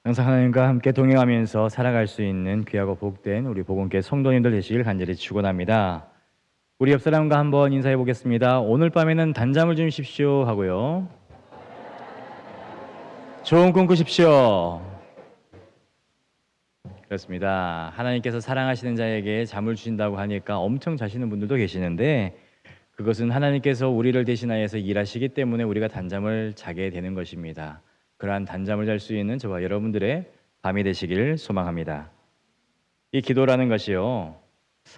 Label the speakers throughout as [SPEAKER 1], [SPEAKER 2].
[SPEAKER 1] 항상 하나님과 함께 동행하면서 살아갈 수 있는 귀하고 복된 우리 복음교회 성도님들 되시길 간절히 축원합니다. 우리 옆 사람과 한번 인사해 보겠습니다. 오늘 밤에는 단잠을 주십시오 하고요. 좋은 꿈 꾸십시오. 그렇습니다. 하나님께서 사랑하시는 자에게 잠을 주신다고 하니까 엄청 자시는 분들도 계시는데, 그것은 하나님께서 우리를 대신하여서 일하시기 때문에 우리가 단잠을 자게 되는 것입니다. 그러한 단잠을 잘 수 있는 저와 여러분들의 밤이 되시길 소망합니다. 이 기도라는 것이요,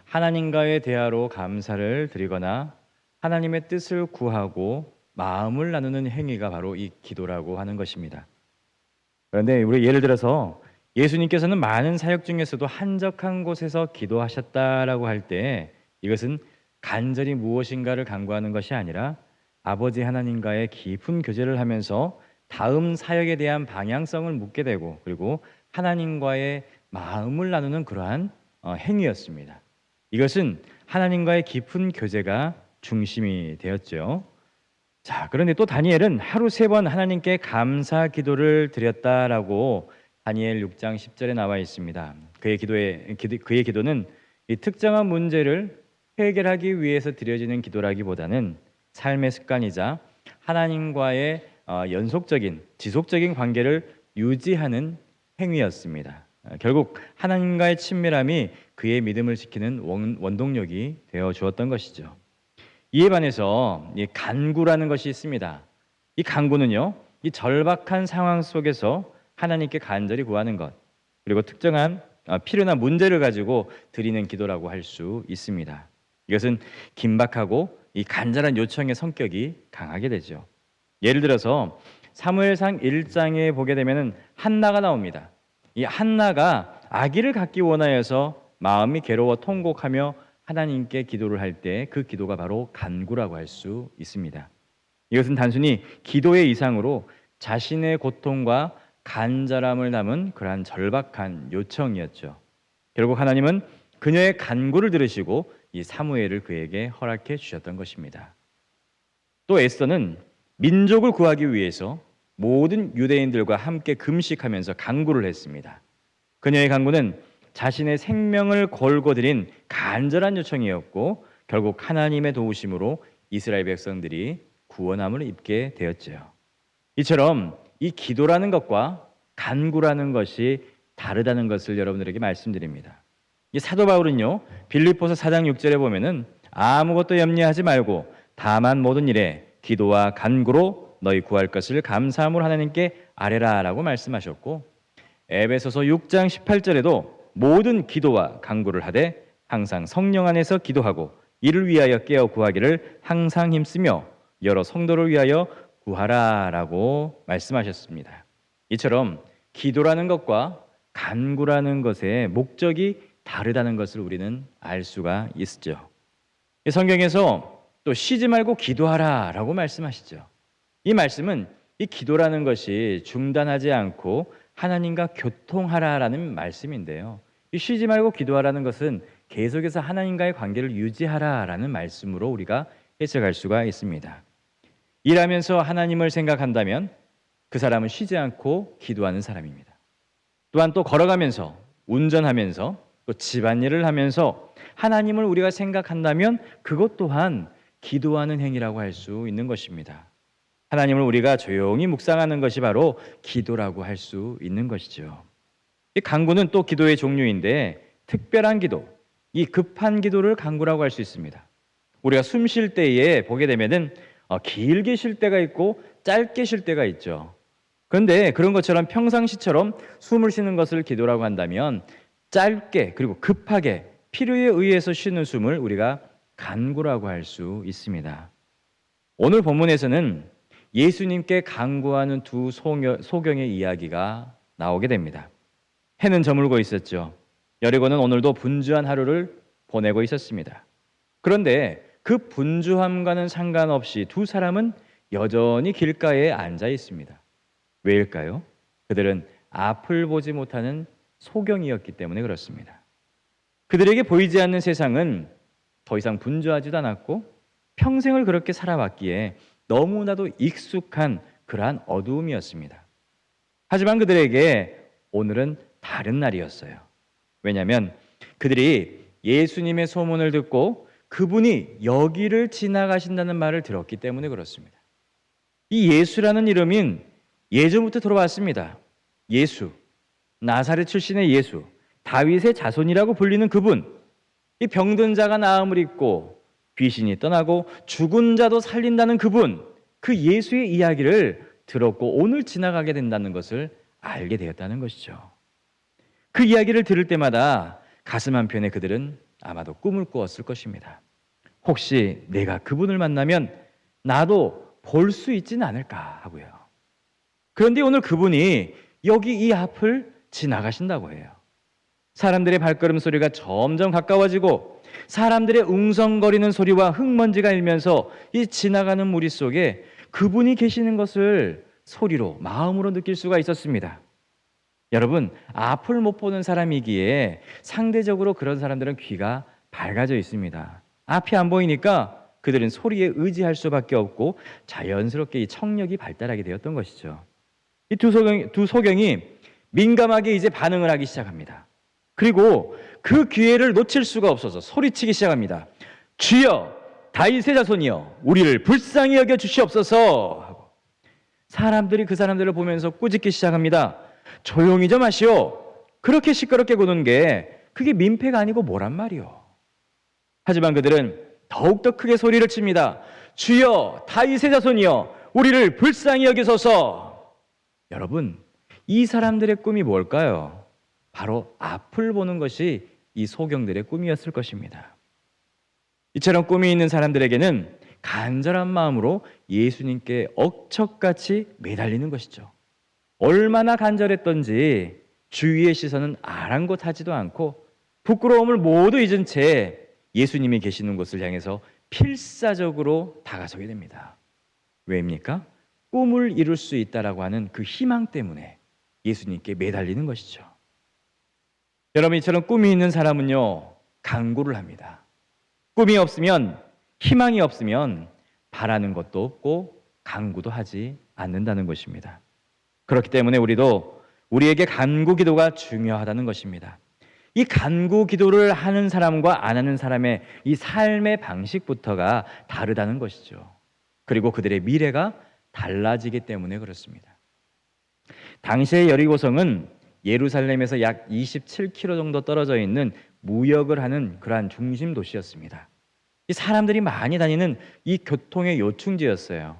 [SPEAKER 1] 하나님과의 대화로 감사를 드리거나 하나님의 뜻을 구하고 마음을 나누는 행위가 바로 이 기도라고 하는 것입니다. 그런데 우리 예를 들어서 예수님께서는 많은 사역 중에서도 한적한 곳에서 기도하셨다라고 할 때, 이것은 간절히 무엇인가를 간구하는 것이 아니라 아버지 하나님과의 깊은 교제를 하면서 다음 사역에 대한 방향성을 묻게 되고, 그리고 하나님과의 마음을 나누는 그러한 행위였습니다. 이것은 하나님과의 깊은 교제가 중심이 되었죠. 자, 그런데 또 다니엘은 하루 3번 하나님께 감사 기도를 드렸다라고 다니엘 6장 10절에 나와 있습니다. 그의 기도는 이 특정한 문제를 해결하기 위해서 드려지는 기도라기보다는 삶의 습관이자 하나님과의 연속적인 지속적인 관계를 유지하는 행위였습니다. 결국 하나님과의 친밀함이 그의 믿음을 지키는 원동력이 되어 주었던 것이죠. 이에 반해서 이 간구라는 것이 있습니다. 이 간구는요, 이 절박한 상황 속에서 하나님께 간절히 구하는 것, 그리고 특정한 필요나 문제를 가지고 드리는 기도라고 할 수 있습니다. 이것은 긴박하고 이 간절한 요청의 성격이 강하게 되죠. 예를 들어서 사무엘상 1장에 보게 되면은 한나가 나옵니다. 이 한나가 아기를 갖기 원하여서 마음이 괴로워 통곡하며 하나님께 기도를 할 때 그 기도가 바로 간구라고 할 수 있습니다. 이것은 단순히 기도의 이상으로 자신의 고통과 간절함을 담은 그러한 절박한 요청이었죠. 결국 하나님은 그녀의 간구를 들으시고 이 사무엘을 그에게 허락해 주셨던 것입니다. 또 에스더는 민족을 구하기 위해서 모든 유대인들과 함께 금식하면서 간구를 했습니다. 그녀의 간구는 자신의 생명을 걸고 드린 간절한 요청이었고, 결국 하나님의 도우심으로 이스라엘 백성들이 구원함을 입게 되었죠. 이처럼 이 기도라는 것과 간구라는 것이 다르다는 것을 여러분들에게 말씀드립니다. 이 사도 바울은요, 빌립보서 4장 6절에 보면은 아무것도 염려하지 말고 다만 모든 일에 기도와 간구로 너희 구할 것을 감사함으로 하나님께 아뢰라라고 말씀하셨고, 에베소서 6장 18절에도 모든 기도와 간구를 하되 항상 성령 안에서 기도하고 이를 위하여 깨어 구하기를 항상 힘쓰며 여러 성도를 위하여 구하라라고 말씀하셨습니다. 이처럼 기도라는 것과 간구라는 것의 목적이 다르다는 것을 우리는 알 수가 있죠. 성경에서 또 쉬지 말고 기도하라라고 말씀하시죠. 이 말씀은 이 기도라는 것이 중단하지 않고 하나님과 교통하라라는 말씀인데요. 이 쉬지 말고 기도하라는 것은 계속해서 하나님과의 관계를 유지하라라는 말씀으로 우리가 해석할 수가 있습니다. 일하면서 하나님을 생각한다면 그 사람은 쉬지 않고 기도하는 사람입니다. 또한 또 걸어가면서, 운전하면서, 또 집안일을 하면서 하나님을 우리가 생각한다면 그것 또한 기도하는 행위라고 할 수 있는 것입니다. 하나님을 우리가 조용히 묵상하는 것이 바로 기도라고 할 수 있는 것이죠. 이 간구는 또 기도의 종류인데, 특별한 기도, 이 급한 기도를 간구라고 할 수 있습니다. 우리가 숨 쉴 때에 보게 되면은 길게 쉴 때가 있고 짧게 쉴 때가 있죠. 그런데 그런 것처럼 평상시처럼 숨을 쉬는 것을 기도라고 한다면, 짧게 그리고 급하게 필요에 의해서 쉬는 숨을 우리가 간구라고 할 수 있습니다. 오늘 본문에서는 예수님께 간구하는 두 소경의 이야기가 나오게 됩니다. 해는 저물고 있었죠. 여리고는 오늘도 분주한 하루를 보내고 있었습니다. 그런데 그 분주함과는 상관없이 두 사람은 여전히 길가에 앉아 있습니다. 왜일까요? 그들은 앞을 보지 못하는 소경이었기 때문에 그렇습니다. 그들에게 보이지 않는 세상은 더 이상 분주하지도 않았고 평생을 그렇게 살아왔기에 너무나도 익숙한 그러한 어두움이었습니다. 하지만 그들에게 오늘은 다른 날이었어요. 왜냐하면 그들이 예수님의 소문을 듣고 그분이 여기를 지나가신다는 말을 들었기 때문에 그렇습니다. 이 예수라는 이름은 예전부터 들어왔습니다. 예수, 나사렛 출신의 예수, 다윗의 자손이라고 불리는 그분, 이 병든 자가 나음을 입고 귀신이 떠나고 죽은 자도 살린다는 그분, 그 예수의 이야기를 들었고 오늘 지나가게 된다는 것을 알게 되었다는 것이죠. 그 이야기를 들을 때마다 가슴 한편에 그들은 아마도 꿈을 꾸었을 것입니다. 혹시 내가 그분을 만나면 나도 볼 수 있지는 않을까 하고요. 그런데 오늘 그분이 여기 이 앞을 지나가신다고 해요. 사람들의 발걸음 소리가 점점 가까워지고 사람들의 웅성거리는 소리와 흙먼지가 일면서 이 지나가는 무리 속에 그분이 계시는 것을 소리로, 마음으로 느낄 수가 있었습니다. 여러분, 앞을 못 보는 사람이기에 상대적으로 그런 사람들은 귀가 밝아져 있습니다. 앞이 안 보이니까 그들은 소리에 의지할 수밖에 없고 자연스럽게 이 청력이 발달하게 되었던 것이죠. 이 두 소경이 민감하게 이제 반응을 하기 시작합니다. 그리고 그 기회를 놓칠 수가 없어서 소리치기 시작합니다. 주여, 다윗의 자손이여, 우리를 불쌍히 여겨 주시옵소서 하고 사람들이 그 사람들을 보면서 꾸짖기 시작합니다. 조용히 좀 하시오. 그렇게 시끄럽게 구는 게 그게 민폐가 아니고 뭐란 말이오. 하지만 그들은 더욱더 크게 소리를 칩니다. 주여, 다윗의 자손이여, 우리를 불쌍히 여기소서. 여러분, 이 사람들의 꿈이 뭘까요? 바로 앞을 보는 것이 이 소경들의 꿈이었을 것입니다. 이처럼 꿈이 있는 사람들에게는 간절한 마음으로 예수님께 억척같이 매달리는 것이죠. 얼마나 간절했던지 주위의 시선은 아랑곳하지도 않고 부끄러움을 모두 잊은 채 예수님이 계시는 곳을 향해서 필사적으로 다가서게 됩니다. 왜입니까? 꿈을 이룰 수 있다라고 하는 그 희망 때문에 예수님께 매달리는 것이죠. 여러분, 이처럼 꿈이 있는 사람은요, 간구를 합니다. 꿈이 없으면, 희망이 없으면 바라는 것도 없고 간구도 하지 않는다는 것입니다. 그렇기 때문에 우리도 우리에게 간구 기도가 중요하다는 것입니다. 이 간구 기도를 하는 사람과 안 하는 사람의 이 삶의 방식부터가 다르다는 것이죠. 그리고 그들의 미래가 달라지기 때문에 그렇습니다. 당시의 여리고성은 예루살렘에서 약 27km 정도 떨어져 있는 무역을 하는 그러한 중심 도시였습니다. 이 사람들이 많이 다니는 이 교통의 요충지였어요.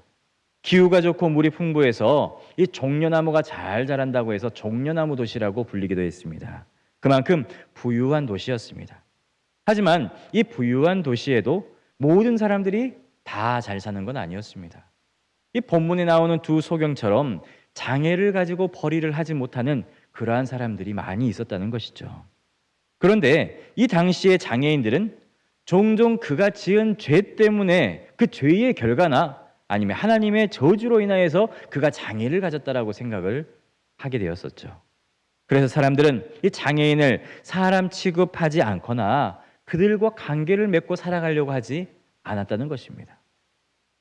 [SPEAKER 1] 기후가 좋고 물이 풍부해서 이 종려나무가 잘 자란다고 해서 종려나무 도시라고 불리기도 했습니다. 그만큼 부유한 도시였습니다. 하지만 이 부유한 도시에도 모든 사람들이 다 잘 사는 건 아니었습니다. 이 본문에 나오는 두 소경처럼 장애를 가지고 벌이를 하지 못하는 그러한 사람들이 많이 있었다는 것이죠. 그런데 이 당시의 장애인들은 종종 그가 지은 죄 때문에 그 죄의 결과나 아니면 하나님의 저주로 인하여서 그가 장애를 가졌다라고 생각을 하게 되었었죠. 그래서 사람들은 이 장애인을 사람 취급하지 않거나 그들과 관계를 맺고 살아가려고 하지 않았다는 것입니다.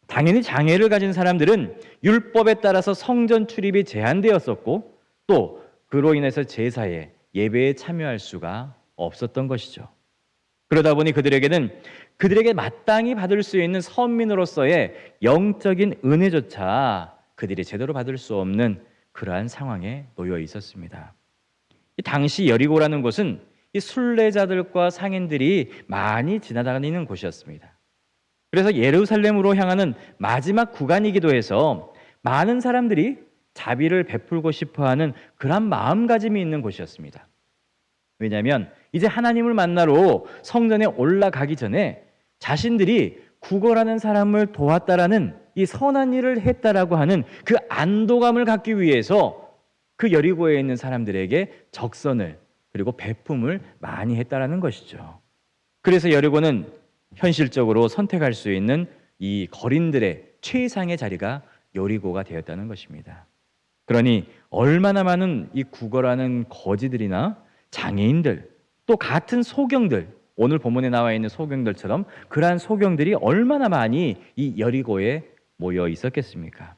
[SPEAKER 1] 당연히 장애를 가진 사람들은 율법에 따라서 성전 출입이 제한되었었고 또 그로 인해서 제사에 예배에 참여할 수가 없었던 것이죠. 그러다 보니 그들에게 마땅히 받을 수 있는 선민으로서의 영적인 은혜조차 그들이 제대로 받을 수 없는 그러한 상황에 놓여 있었습니다. 이 당시 여리고라는 곳은 이 순례자들과 상인들이 많이 지나다니는 곳이었습니다. 그래서 예루살렘으로 향하는 마지막 구간이기도 해서 많은 사람들이 자비를 베풀고 싶어하는 그런 마음가짐이 있는 곳이었습니다. 왜냐하면 이제 하나님을 만나러 성전에 올라가기 전에 자신들이 구걸하는 사람을 도왔다라는 이 선한 일을 했다라고 하는 그 안도감을 갖기 위해서 그 여리고에 있는 사람들에게 적선을 그리고 베품을 많이 했다라는 것이죠. 그래서 여리고는 현실적으로 선택할 수 있는 이 거린들의 최상의 자리가 여리고가 되었다는 것입니다. 그러니 얼마나 많은 이 구걸하는 거지들이나 장애인들 또 같은 소경들, 오늘 본문에 나와 있는 소경들처럼 그러한 소경들이 얼마나 많이 이 여리고에 모여 있었겠습니까?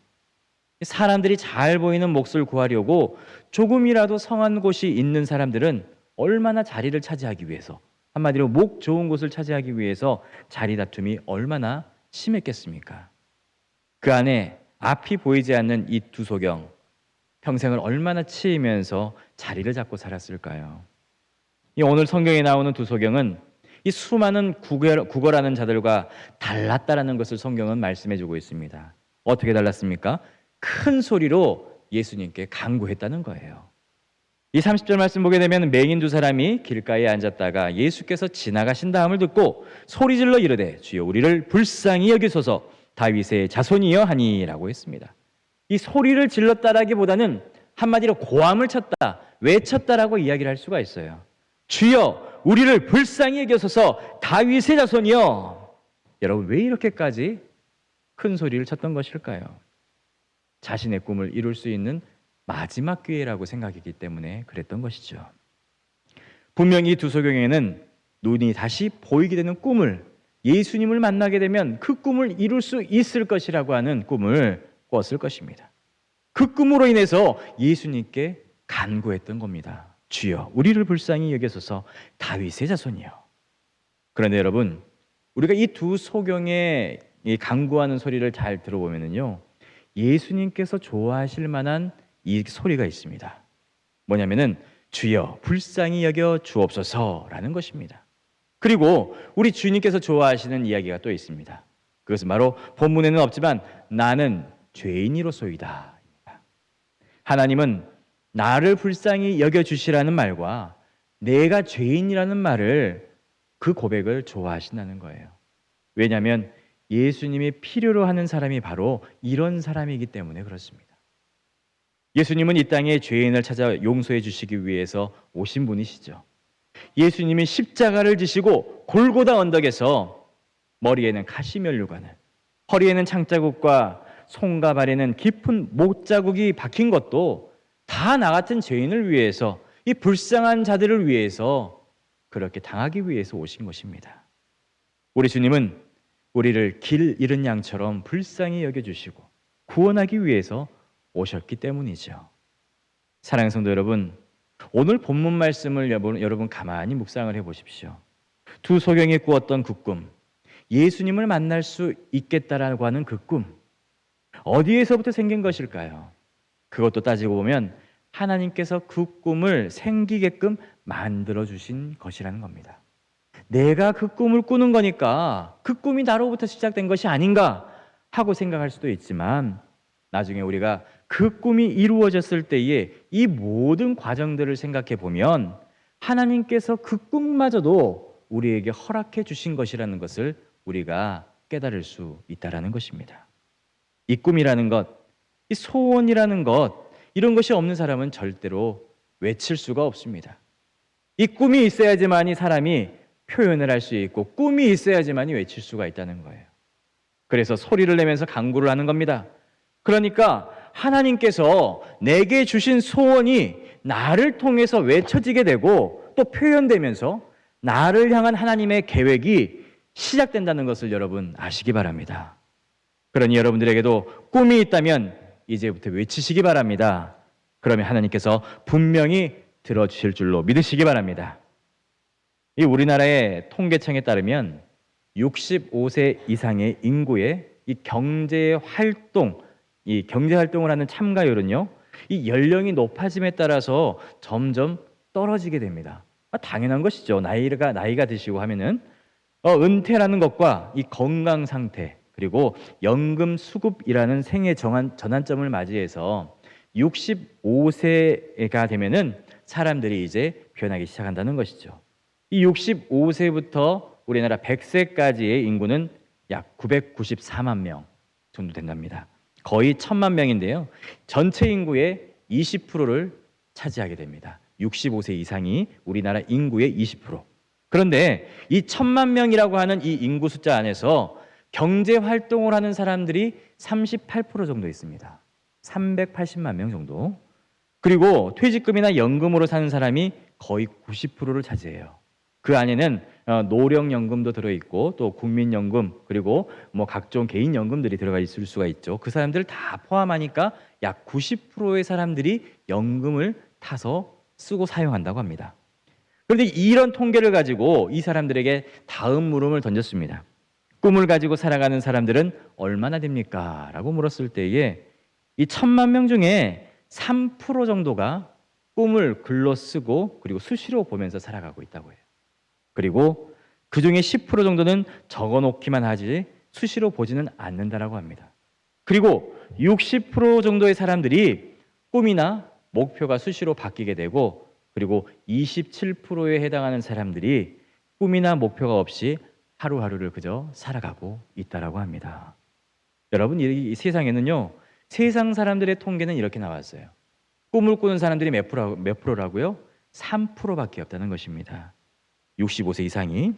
[SPEAKER 1] 사람들이 잘 보이는 몫을 구하려고 조금이라도 성한 곳이 있는 사람들은 얼마나 자리를 차지하기 위해서, 한마디로 목 좋은 곳을 차지하기 위해서 자리 다툼이 얼마나 심했겠습니까? 그 안에 앞이 보이지 않는 이 두 소경, 평생을 얼마나 치이면서 자리를 잡고 살았을까요? 이 오늘 성경에 나오는 두 소경은 이 수많은 구걸하는 자들과 달랐다라는 것을 성경은 말씀해주고 있습니다. 어떻게 달랐습니까? 큰 소리로 예수님께 간구했다는 거예요. 이 30절 말씀 보게 되면 맹인 두 사람이 길가에 앉았다가 예수께서 지나가신 다음을 듣고 소리질러 이르되 주여 우리를 불쌍히 여기소서 다윗의 자손이여 하니라고 했습니다. 이 소리를 질렀다라기보다는 한마디로 고함을 쳤다, 외쳤다라고 이야기를 할 수가 있어요. 주여 우리를 불쌍히 여기소서 다윗의 자손이여. 여러분, 왜 이렇게까지 큰 소리를 쳤던 것일까요? 자신의 꿈을 이룰 수 있는 마지막 기회라고 생각했기 때문에 그랬던 것이죠. 분명히 이 두 소경에는 눈이 다시 보이게 되는 꿈을, 예수님을 만나게 되면 그 꿈을 이룰 수 있을 것이라고 하는 꿈을 꿨을 것입니다. 그 꿈으로 인해서 예수님께 간구했던 겁니다. 주여 우리를 불쌍히 여기소서 다윗의 자손이여. 그런데 여러분, 우리가 이 두 소경의 이 간구하는 소리를 잘 들어보면요, 예수님께서 좋아하실 만한 이 소리가 있습니다. 뭐냐면은 주여 불쌍히 여겨 주옵소서라는 것입니다. 그리고 우리 주님께서 좋아하시는 이야기가 또 있습니다. 그것은 바로 본문에는 없지만 나는 죄인이로소이다. 하나님은 나를 불쌍히 여겨 주시라는 말과 내가 죄인이라는 말을, 그 고백을 좋아하신다는 거예요. 왜냐하면 예수님이 필요로 하는 사람이 바로 이런 사람이기 때문에 그렇습니다. 예수님은 이 땅에 죄인을 찾아 용서해 주시기 위해서 오신 분이시죠. 예수님이 십자가를 지시고 골고다 언덕에서 머리에는 가시면류관을, 허리에는 창자국과 손과 발에는 깊은 못자국이 박힌 것도 다 나 같은 죄인을 위해서, 이 불쌍한 자들을 위해서 그렇게 당하기 위해서 오신 것입니다. 우리 주님은 우리를 길 잃은 양처럼 불쌍히 여겨주시고 구원하기 위해서 오셨기 때문이죠. 사랑하는 성도 여러분, 오늘 본문 말씀을 여러분 가만히 묵상을 해보십시오. 두 소경이 꾸었던 그 꿈, 예수님을 만날 수 있겠다라고 하는 그 꿈, 어디에서부터 생긴 것일까요? 그것도 따지고 보면 하나님께서 그 꿈을 생기게끔 만들어주신 것이라는 겁니다. 내가 그 꿈을 꾸는 거니까 그 꿈이 나로부터 시작된 것이 아닌가 하고 생각할 수도 있지만, 나중에 우리가 그 꿈이 이루어졌을 때에 이 모든 과정들을 생각해 보면 하나님께서 그 꿈마저도 우리에게 허락해 주신 것이라는 것을 우리가 깨달을 수 있다라는 것입니다. 이 꿈이라는 것, 이 소원이라는 것, 이런 것이 없는 사람은 절대로 외칠 수가 없습니다. 이 꿈이 있어야지만이 사람이 표현을 할 수 있고, 꿈이 있어야지만이 외칠 수가 있다는 거예요. 그래서 소리를 내면서 간구를 하는 겁니다. 그러니까 하나님께서 내게 주신 소원이 나를 통해서 외쳐지게 되고 또 표현되면서 나를 향한 하나님의 계획이 시작된다는 것을 여러분 아시기 바랍니다. 그러니 여러분들에게도 꿈이 있다면 이제부터 외치시기 바랍니다. 그러면 하나님께서 분명히 들어주실 줄로 믿으시기 바랍니다. 이 우리나라의 통계청에 따르면 65세 이상의 인구의 이 경제 활동을 하는 참가율은요, 이 연령이 높아짐에 따라서 점점 떨어지게 됩니다. 당연한 것이죠. 나이가 드시고 하면은 은퇴라는 것과 이 건강 상태, 그리고 연금 수급이라는 생애 전환점을 맞이해서 65세가 되면은 사람들이 이제 변하기 시작한다는 것이죠. 이 65세부터 우리나라 100세까지의 인구는 약 994만 명 정도 된답니다. 거의 1000만 명인데요. 전체 인구의 20%를 차지하게 됩니다. 65세 이상이 우리나라 인구의 20%. 그런데 이 1000만 명이라고 하는 이 인구 숫자 안에서 경제 활동을 하는 사람들이 38% 정도 있습니다. 380만 명 정도. 그리고 퇴직금이나 연금으로 사는 사람이 거의 90%를 차지해요. 그 안에는 노령연금도 들어있고 또 국민연금 그리고 뭐 각종 개인연금들이 들어가 있을 수가 있죠. 그 사람들을 다 포함하니까 약 90%의 사람들이 연금을 타서 쓰고 사용한다고 합니다. 그런데 이런 통계를 가지고 이 사람들에게 다음 물음을 던졌습니다. 꿈을 가지고 살아가는 사람들은 얼마나 됩니까? 라고 물었을 때에 이 1,000만 명 중에 3% 정도가 꿈을 글로 쓰고 그리고 수시로 보면서 살아가고 있다고 해요. 그리고 그 중에 10% 정도는 적어놓기만 하지 수시로 보지는 않는다라고 합니다. 그리고 60% 정도의 사람들이 꿈이나 목표가 수시로 바뀌게 되고 그리고 27%에 해당하는 사람들이 꿈이나 목표가 없이 하루하루를 그저 살아가고 있다라고 합니다. 여러분, 이 세상에는요, 세상 사람들의 통계는 이렇게 나왔어요. 꿈을 꾸는 사람들이 몇 프로라고요? 3%밖에 없다는 것입니다. 65세 이상이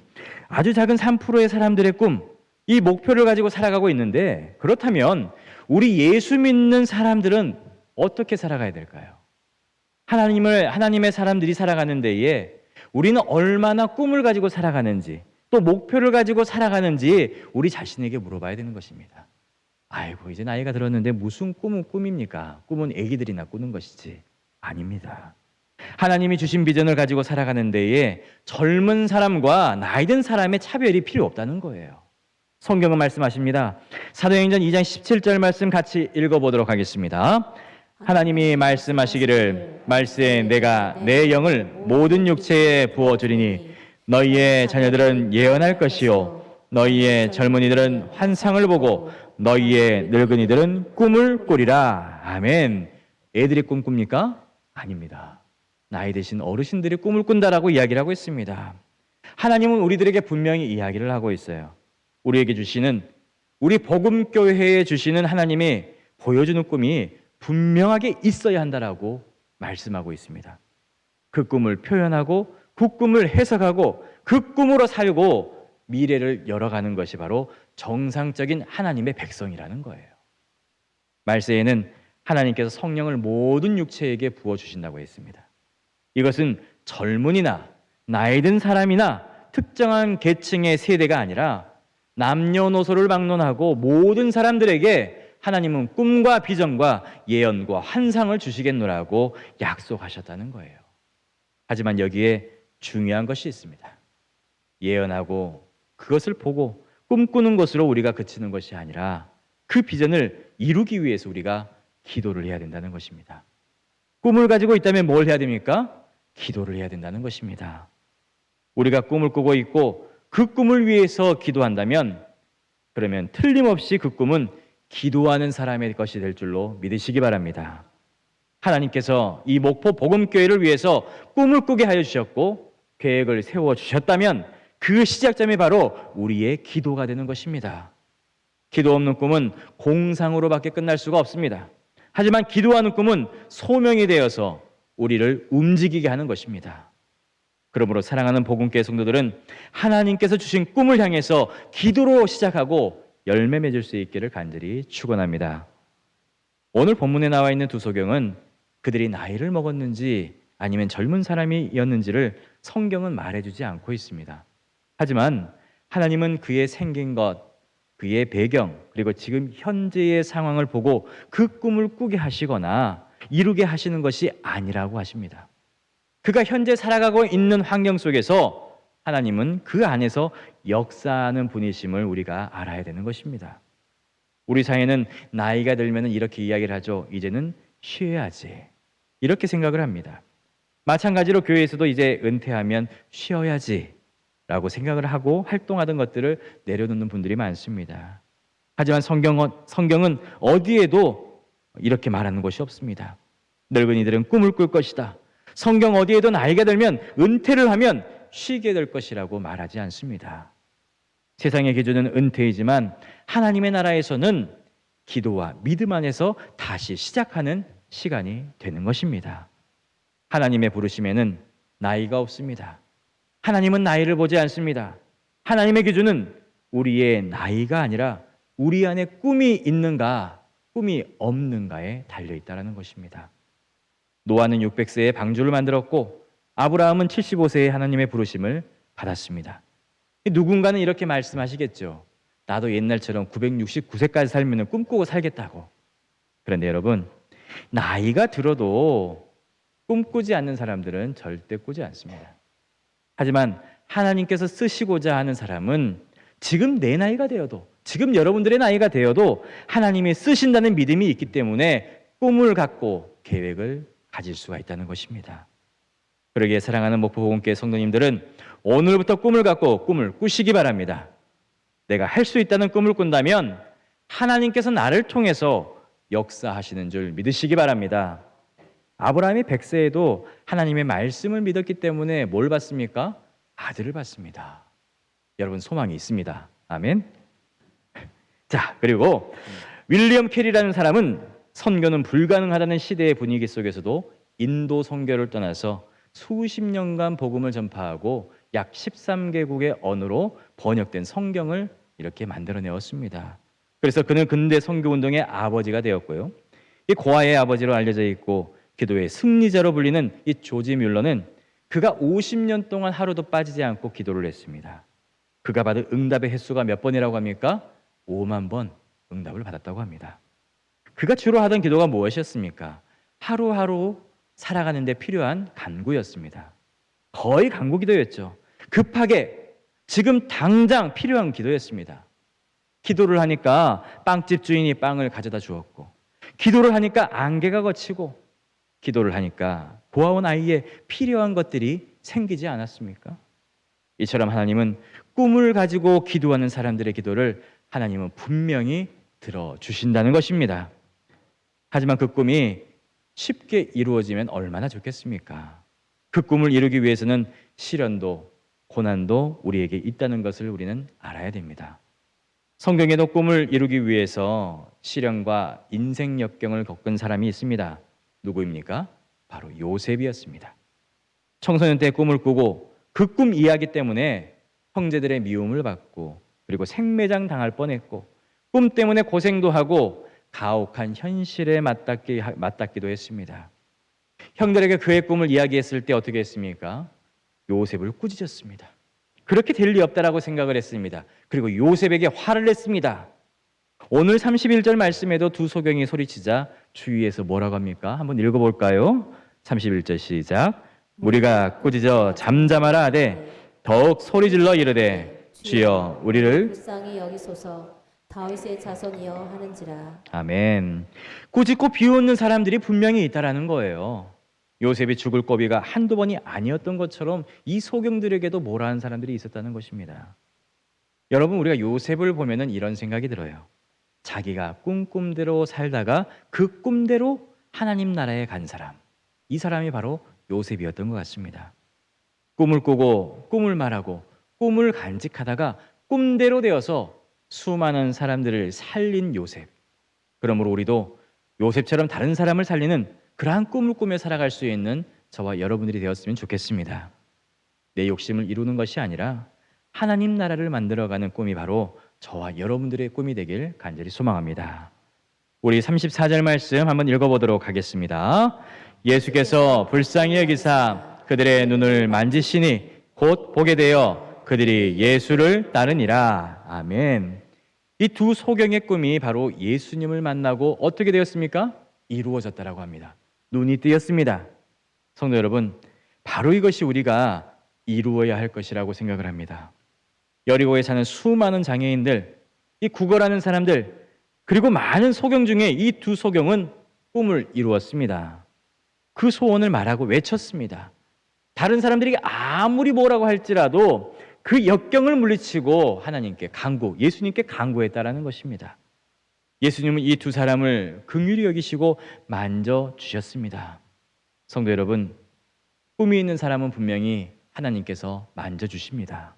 [SPEAKER 1] 아주 작은 3%의 사람들의 꿈, 이 목표를 가지고 살아가고 있는데 그렇다면 우리 예수 믿는 사람들은 어떻게 살아가야 될까요? 하나님의 사람들이 살아가는 데에 우리는 얼마나 꿈을 가지고 살아가는지 또 목표를 가지고 살아가는지 우리 자신에게 물어봐야 되는 것입니다. 아이고 이제 나이가 들었는데 무슨 꿈은 꿈입니까? 꿈은 애기들이나 꾸는 것이지. 아닙니다. 하나님이 주신 비전을 가지고 살아가는 데에 젊은 사람과 나이 든 사람의 차별이 필요 없다는 거예요. 성경은 말씀하십니다. 사도행전 2장 17절 말씀 같이 읽어보도록 하겠습니다. 하나님이 말씀하시기를 말세에 내가 내 영을 모든 육체에 부어주리니 너희의 자녀들은 예언할 것이요 너희의 젊은이들은 환상을 보고 너희의 늙은이들은 꿈을 꾸리라. 아멘. 애들이 꿈 꿉니까? 아닙니다. 나이 드신 어르신들이 꿈을 꾼다라고 이야기를 하고 있습니다. 하나님은 우리들에게 분명히 이야기를 하고 있어요. 우리에게 주시는 우리 복음교회에 주시는 하나님이 보여주는 꿈이 분명하게 있어야 한다라고 말씀하고 있습니다. 그 꿈을 표현하고 그 꿈을 해석하고 그 꿈으로 살고 미래를 열어가는 것이 바로 정상적인 하나님의 백성이라는 거예요. 말세에는 하나님께서 성령을 모든 육체에게 부어주신다고 했습니다. 이것은 젊은이나 나이 든 사람이나 특정한 계층의 세대가 아니라 남녀노소를 막론하고 모든 사람들에게 하나님은 꿈과 비전과 예언과 환상을 주시겠노라고 약속하셨다는 거예요. 하지만 여기에 중요한 것이 있습니다. 예언하고 그것을 보고 꿈꾸는 것으로 우리가 그치는 것이 아니라 그 비전을 이루기 위해서 우리가 기도를 해야 된다는 것입니다. 꿈을 가지고 있다면 뭘 해야 됩니까? 기도를 해야 된다는 것입니다. 우리가 꿈을 꾸고 있고 그 꿈을 위해서 기도한다면 그러면 틀림없이 그 꿈은 기도하는 사람의 것이 될 줄로 믿으시기 바랍니다. 하나님께서 이 목포 복음교회를 위해서 꿈을 꾸게 하여 주셨고 계획을 세워 주셨다면 그 시작점이 바로 우리의 기도가 되는 것입니다. 기도 없는 꿈은 공상으로밖에 끝날 수가 없습니다. 하지만 기도하는 꿈은 소명이 되어서 우리를 움직이게 하는 것입니다. 그러므로 사랑하는 복음교회 성도들은 하나님께서 주신 꿈을 향해서 기도로 시작하고 열매 맺을 수 있기를 간절히 축원합니다. 오늘 본문에 나와 있는 두 소경은 그들이 나이를 먹었는지 아니면 젊은 사람이었는지를 성경은 말해주지 않고 있습니다. 하지만 하나님은 그의 생긴 것, 그의 배경, 그리고 지금 현재의 상황을 보고 그 꿈을 꾸게 하시거나 이루게 하시는 것이 아니라고 하십니다. 그가 현재 살아가고 있는 환경 속에서 하나님은 그 안에서 역사하는 분이심을 우리가 알아야 되는 것입니다. 우리 사회는 나이가 들면 이렇게 이야기를 하죠. 이제는 쉬어야지. 이렇게 생각을 합니다. 마찬가지로 교회에서도 이제 은퇴하면 쉬어야지 라고 생각을 하고 활동하던 것들을 내려놓는 분들이 많습니다. 하지만 성경은 어디에도 이렇게 말하는 것이 없습니다. 늙은이들은 꿈을 꿀 것이다. 성경 어디에도 나이가 들면 은퇴를 하면 쉬게 될 것이라고 말하지 않습니다. 세상의 기준은 은퇴이지만 하나님의 나라에서는 기도와 믿음 안에서 다시 시작하는 시간이 되는 것입니다. 하나님의 부르심에는 나이가 없습니다. 하나님은 나이를 보지 않습니다. 하나님의 기준은 우리의 나이가 아니라 우리 안에 꿈이 있는가, 꿈이 없는가에 달려있다는 것입니다. 노아는 600세에 방주를 만들었고 아브라함은 75세에 하나님의 부르심을 받았습니다. 누군가는 이렇게 말씀하시겠죠. 나도 옛날처럼 969세까지 살면 꿈꾸고 살겠다고. 그런데 여러분, 나이가 들어도 꿈꾸지 않는 사람들은 절대 꾸지 않습니다. 하지만 하나님께서 쓰시고자 하는 사람은 지금 내 나이가 되어도, 지금 여러분들의 나이가 되어도 하나님이 쓰신다는 믿음이 있기 때문에 꿈을 갖고 계획을 가질 수가 있다는 것입니다. 그러기에 사랑하는 목포복음교회 성도님들은 오늘부터 꿈을 갖고 꿈을 꾸시기 바랍니다. 내가 할 수 있다는 꿈을 꾼다면 하나님께서 나를 통해서 역사하시는 줄 믿으시기 바랍니다. 아브라함이 100세에도 하나님의 말씀을 믿었기 때문에 뭘 받습니까? 아들을 받습니다. 여러분, 소망이 있습니다. 아멘. 자, 그리고 윌리엄 캐리라는 사람은 선교는 불가능하다는 시대의 분위기 속에서도 인도 선교를 떠나서 수십 년간 복음을 전파하고 약 13개국의 언어로 번역된 성경을 이렇게 만들어내었습니다. 그래서 그는 근대 선교운동의 아버지가 되었고요. 이 고아의 아버지로 알려져 있고 기도의 승리자로 불리는 이 조지 뮬러는 그가 50년 동안 하루도 빠지지 않고 기도를 했습니다. 그가 받은 응답의 횟수가 몇 번이라고 합니까? 5만 번 응답을 받았다고 합니다. 그가 주로 하던 기도가 무엇이었습니까? 하루하루 살아가는 데 필요한 간구였습니다. 거의 간구 기도였죠. 급하게 지금 당장 필요한 기도였습니다. 기도를 하니까 빵집 주인이 빵을 가져다 주었고, 기도를 하니까 안개가 걷히고, 기도를 하니까 보아온 아이의 필요한 것들이 생기지 않았습니까? 이처럼 하나님은 꿈을 가지고 기도하는 사람들의 기도를 하나님은 분명히 들어주신다는 것입니다. 하지만 그 꿈이 쉽게 이루어지면 얼마나 좋겠습니까? 그 꿈을 이루기 위해서는 시련도 고난도 우리에게 있다는 것을 우리는 알아야 됩니다. 성경에도 꿈을 이루기 위해서 시련과 인생 역경을 겪은 사람이 있습니다. 누구입니까? 바로 요셉이었습니다. 청소년 때 꿈을 꾸고 그 꿈 이야기 때문에 형제들의 미움을 받고 그리고 생매장 당할 뻔했고 꿈 때문에 고생도 하고 가혹한 현실에 맞닿기도 했습니다. 형들에게 그의 꿈을 이야기했을 때 어떻게 했습니까? 요셉을 꾸짖었습니다. 그렇게 될 리 없다라고 생각을 했습니다. 그리고 요셉에게 화를 냈습니다. 오늘 31절 말씀에도 두 소경이 소리치자 주위에서 뭐라고 합니까? 한번 읽어볼까요? 31절 시작. 우리가 꾸짖어 잠잠하라 하되 더욱 소리질러 이르되 주여 우리를
[SPEAKER 2] 불쌍히 여기소서 다윗의 자손이여 하는지라.
[SPEAKER 1] 아멘. 꾸짖고 비웃는 사람들이 분명히 있다라는 거예요. 요셉이 죽을 고비가 한두 번이 아니었던 것처럼 이 소경들에게도 뭐라 하는 사람들이 있었다는 것입니다. 여러분, 우리가 요셉을 보면은 이런 생각이 들어요. 자기가 꿈대로 살다가 그 꿈대로 하나님 나라에 간 사람, 이 사람이 바로 요셉이었던 것 같습니다. 꿈을 꾸고 꿈을 말하고 꿈을 간직하다가 꿈대로 되어서 수많은 사람들을 살린 요셉. 그러므로 우리도 요셉처럼 다른 사람을 살리는 그러한 꿈을 꾸며 살아갈 수 있는 저와 여러분들이 되었으면 좋겠습니다. 내 욕심을 이루는 것이 아니라 하나님 나라를 만들어가는 꿈이 바로 저와 여러분들의 꿈이 되길 간절히 소망합니다. 우리 34절 말씀 한번 읽어보도록 하겠습니다. 예수께서 불쌍히 여기사 그들의 눈을 만지시니 곧 보게 되어 그들이 예수를 따르니라. 아멘. 이 두 소경의 꿈이 바로 예수님을 만나고 어떻게 되었습니까? 이루어졌다라고 합니다. 눈이 뜨였습니다. 성도 여러분, 바로 이것이 우리가 이루어야 할 것이라고 생각을 합니다. 여리고에 사는 수많은 장애인들, 이 구걸하는 사람들, 그리고 많은 소경 중에 이 두 소경은 꿈을 이루었습니다. 그 소원을 말하고 외쳤습니다. 다른 사람들이 아무리 뭐라고 할지라도 그 역경을 물리치고 하나님께 예수님께 간구했다라는 것입니다. 예수님은 이 두 사람을 긍휼히 여기시고 만져주셨습니다. 성도 여러분, 꿈이 있는 사람은 분명히 하나님께서 만져주십니다.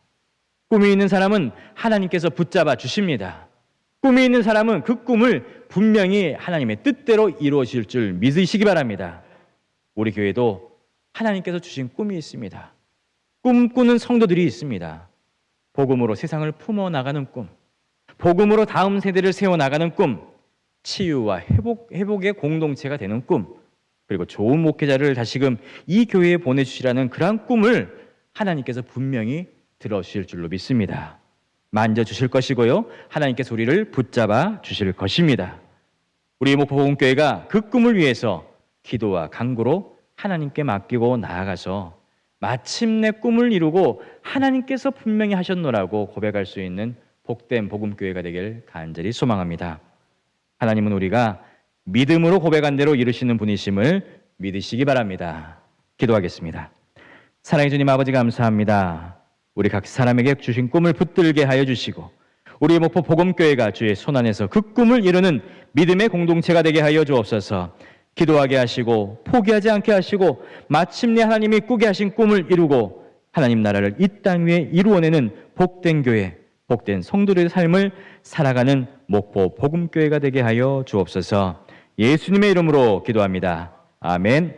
[SPEAKER 1] 꿈이 있는 사람은 하나님께서 붙잡아 주십니다. 꿈이 있는 사람은 그 꿈을 분명히 하나님의 뜻대로 이루어질 줄 믿으시기 바랍니다. 우리 교회도 하나님께서 주신 꿈이 있습니다. 꿈꾸는 성도들이 있습니다. 복음으로 세상을 품어나가는 꿈, 복음으로 다음 세대를 세워나가는 꿈, 치유와 회복의 공동체가 되는 꿈, 그리고 좋은 목회자를 다시금 이 교회에 보내주시라는 그러한 꿈을 하나님께서 분명히 들어주실 줄로 믿습니다. 만져주실 것이고요. 하나님께서 우리를 붙잡아 주실 것입니다. 우리 목포복음교회가 그 꿈을 위해서 기도와 간구로 하나님께 맡기고 나아가서 마침내 꿈을 이루고 하나님께서 분명히 하셨노라고 고백할 수 있는 복된 복음교회가 되길 간절히 소망합니다. 하나님은 우리가 믿음으로 고백한 대로 이루시는 분이심을 믿으시기 바랍니다. 기도하겠습니다. 사랑의 주님 아버지 감사합니다. 우리 각 사람에게 주신 꿈을 붙들게 하여 주시고 우리 목포 복음교회가 주의 손안에서 그 꿈을 이루는 믿음의 공동체가 되게 하여 주옵소서. 기도하게 하시고 포기하지 않게 하시고 마침내 하나님이 꾸게 하신 꿈을 이루고 하나님 나라를 이 땅 위에 이루어내는 복된 교회, 복된 성도들의 삶을 살아가는 목포 복음교회가 되게 하여 주옵소서. 예수님의 이름으로 기도합니다. 아멘.